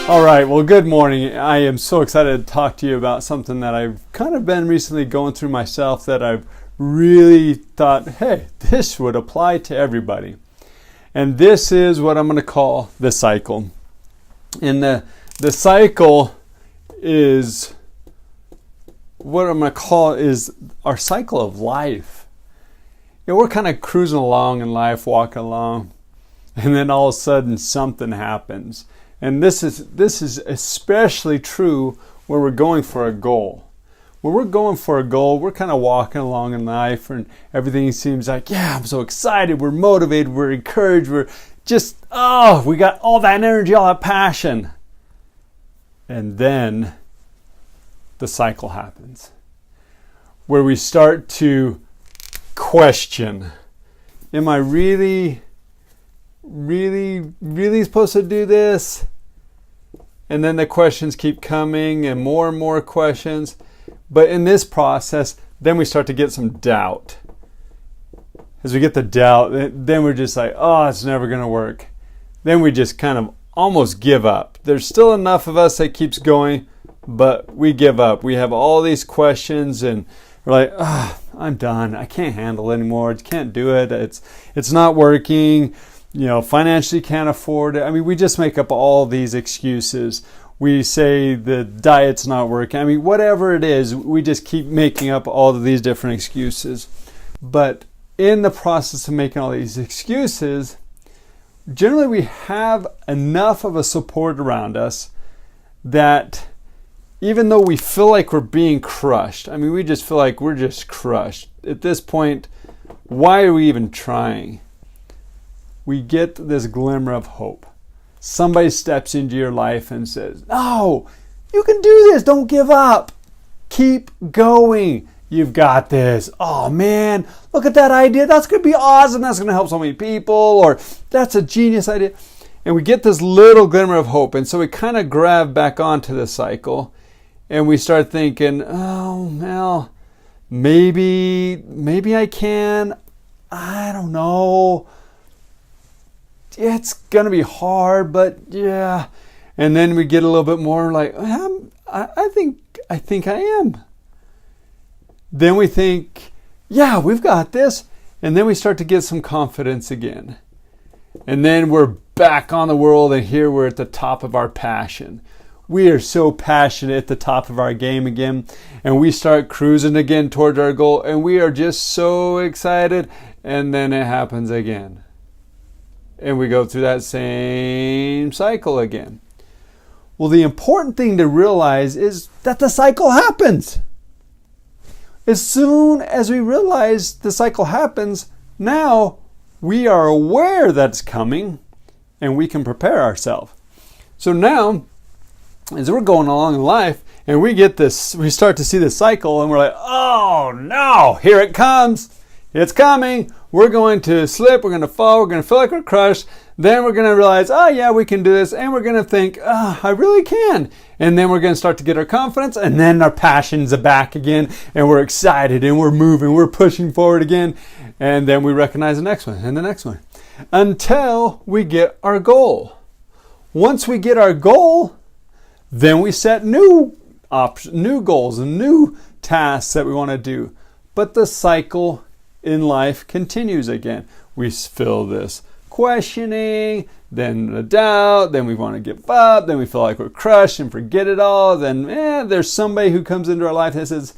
All right, well, good morning. I am so excited to talk to you about something that I've kind of been recently going through myself that I've really thought, hey, this would apply to everybody. And this is what I'm going to call the cycle. And the cycle is what I'm going to call is our cycle of life. You know, we're kind of cruising along in life, walking along, and then all of a sudden something happens. And this is especially true when we're going for a goal. When we're going for a goal, we're kind of walking along in life and everything seems like, yeah, I'm so excited, we're motivated, we're encouraged, we're just, we got all that energy, all that passion. And then the cycle happens where we start to question, am I really supposed to do this? And then the questions keep coming and more questions. But in this process, then we start to get some doubt. As we get the doubt, then we're just like, it's never going to work. Then we just kind of almost give up. There's still enough of us that keeps going, but we give up. We have all these questions and we're like, I'm done. I can't handle it anymore. I can't do it. It's not working. Financially can't afford it. I mean, we just make up all these excuses. We say the diet's not working. I mean, whatever it is, we just keep making up all of these different excuses. But in the process of making all these excuses, generally we have enough of a support around us that even though we feel like we're being crushed, I mean, we just feel like we're just crushed. At this point, why are we even trying? We get this glimmer of hope. Somebody steps into your life and says, no, you can do this. Don't give up. Keep going. You've got this. Oh man, look at that idea. That's going to be awesome. That's going to help so many people. Or that's a genius idea. And we get this little glimmer of hope. And so we kind of grab back onto the cycle and we start thinking, well, maybe I can. I don't know. It's going to be hard, but yeah. And then we get a little bit more like, I think I am. Then we think, yeah, we've got this. And then we start to get some confidence again. And then we're back on the world and here we're at the top of our passion. We are so passionate at the top of our game again. And we start cruising again towards our goal. And we are just so excited. And then it happens again. And we go through that same cycle again. Well, the important thing to realize is that the cycle happens. As soon as we realize the cycle happens, now we are aware that it's coming and we can prepare ourselves. So now, as we're going along in life and we start to see the cycle and we're like, oh no, here it comes. It's coming. We're going to slip. We're going to fall. We're going to feel like we're crushed. Then we're going to realize, yeah, we can do this. And we're going to think, I really can. And then we're going to start to get our confidence. And then our passions are back again. And we're excited and we're moving. We're pushing forward again. And then we recognize the next one and the next one until we get our goal. Once we get our goal, then we set new goals and new tasks that we want to do. But the cycle in life continues again. We feel this questioning, then the doubt, then we want to give up, then we feel like we're crushed and forget it all. Then there's somebody who comes into our life that says,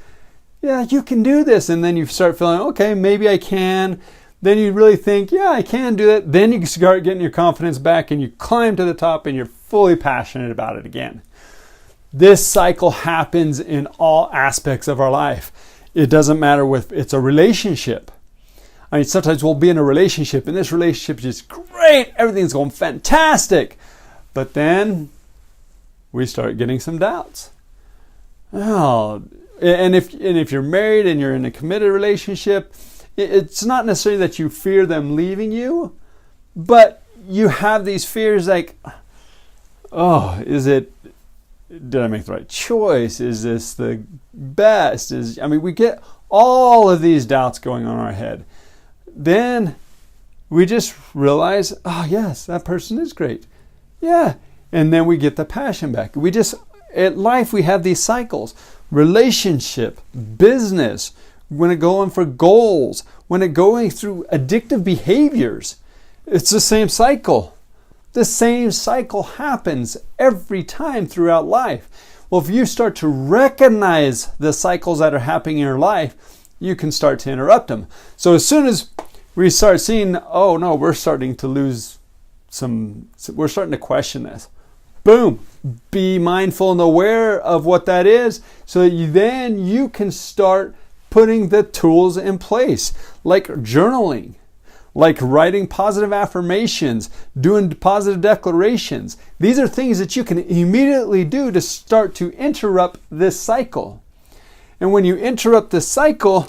yeah, you can do this. And then you start feeling, okay, maybe I can. Then you really think, yeah, I can do that. Then you start getting your confidence back and you climb to the top and you're fully passionate about it again. This cycle happens in all aspects of our life. It doesn't matter if it's a relationship. I mean, sometimes we'll be in a relationship and this relationship is great. Everything's going fantastic. But then we start getting some doubts. And if you're married and you're in a committed relationship, it's not necessarily that you fear them leaving you, but you have these fears like, did I make the right choice? Is this the best? We get all of these doubts going on in our head. Then we just realize, oh yes, that person is great. Yeah, and then we get the passion back. At life, we have these cycles. Relationship, business, when it going for goals, when it going through addictive behaviors, it's the same cycle. The same cycle happens every time throughout life. Well, if you start to recognize the cycles that are happening in your life, you can start to interrupt them. So as soon as we start seeing, oh no, we're starting to we're starting to question this. Boom, be mindful and aware of what that is, so that you can start putting the tools in place, like journaling, like writing positive affirmations, doing positive declarations. These are things that you can immediately do to start to interrupt this cycle. And when you interrupt this cycle,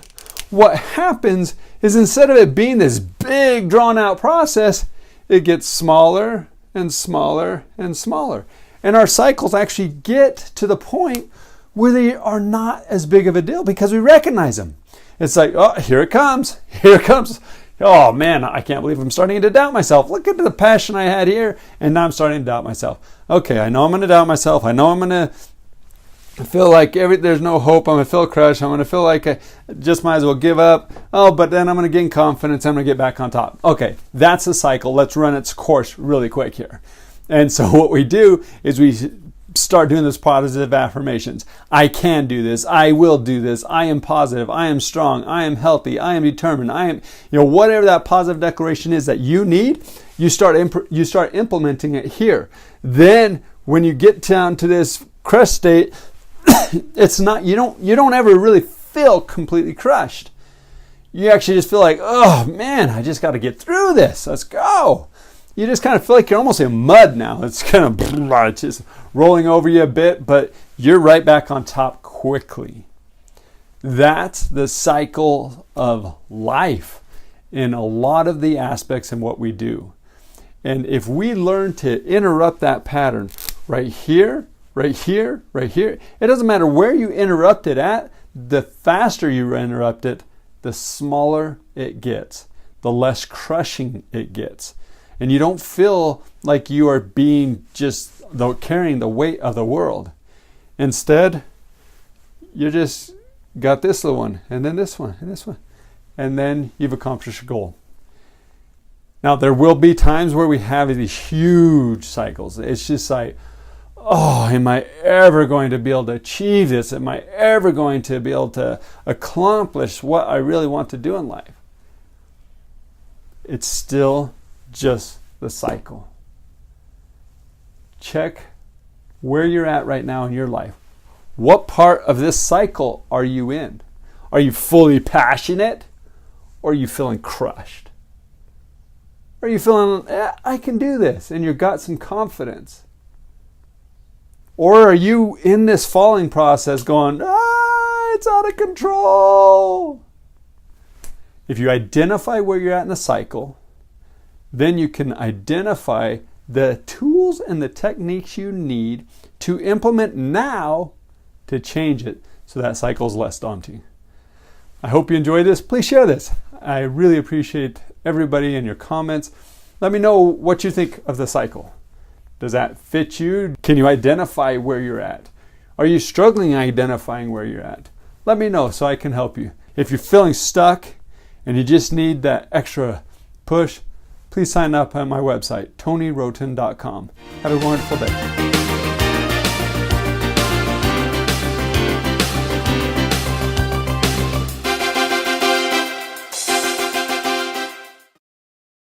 what happens is, instead of it being this big drawn out process, it gets smaller and smaller and smaller. And our cycles actually get to the point where they are not as big of a deal because we recognize them. It's like, oh, here it comes. Here it comes. Oh man, I can't believe I'm starting to doubt myself. Look at the passion I had here, and now I'm starting to doubt myself. Okay, I know I'm going to doubt myself. I know I'm going to feel like there's no hope. I'm going to feel crushed. I'm going to feel like I just might as well give up. Oh, but then I'm going to gain confidence. I'm going to get back on top. Okay, that's the cycle. Let's run its course really quick here. And so what we do is we start doing those positive affirmations. I can do this. I will do this. I am positive. I am strong. I am healthy. I am determined. I am, whatever that positive declaration is that you need, you start implementing it here. Then when you get down to this crushed state, it's not, you don't ever really feel completely crushed. You actually just feel like, oh man, I just got to get through this. Let's go. You just kind of feel like you're almost in mud now. It's kind of just rolling over you a bit, but you're right back on top quickly. That's the cycle of life in a lot of the aspects in what we do. And if we learn to interrupt that pattern right here, right here, right here, it doesn't matter where you interrupt it at, the faster you interrupt it, the smaller it gets, the less crushing it gets. And you don't feel like you are being carrying the weight of the world. Instead, you just got this little one, and then this one, and this one. And then you've accomplished your goal. Now, there will be times where we have these huge cycles. It's just like, oh, am I ever going to be able to achieve this? Am I ever going to be able to accomplish what I really want to do in life? It's still just the cycle. Check where you're at right now in your life. What part of this cycle are you in? Are you fully passionate, or are you feeling crushed? Are you feeling, I can do this, and you've got some confidence? Or are you in this falling process going, it's out of control? If you identify where you're at in the cycle, then you can identify the tools and the techniques you need to implement now to change it so that cycle is less daunting. I hope you enjoyed this. Please share this. I really appreciate everybody and your comments. Let me know what you think of the cycle. Does that fit you? Can you identify where you're at? Are you struggling identifying where you're at? Let me know so I can help you. If you're feeling stuck and you just need that extra push, please sign up on my website, TonyRhoton.com. Have a wonderful day.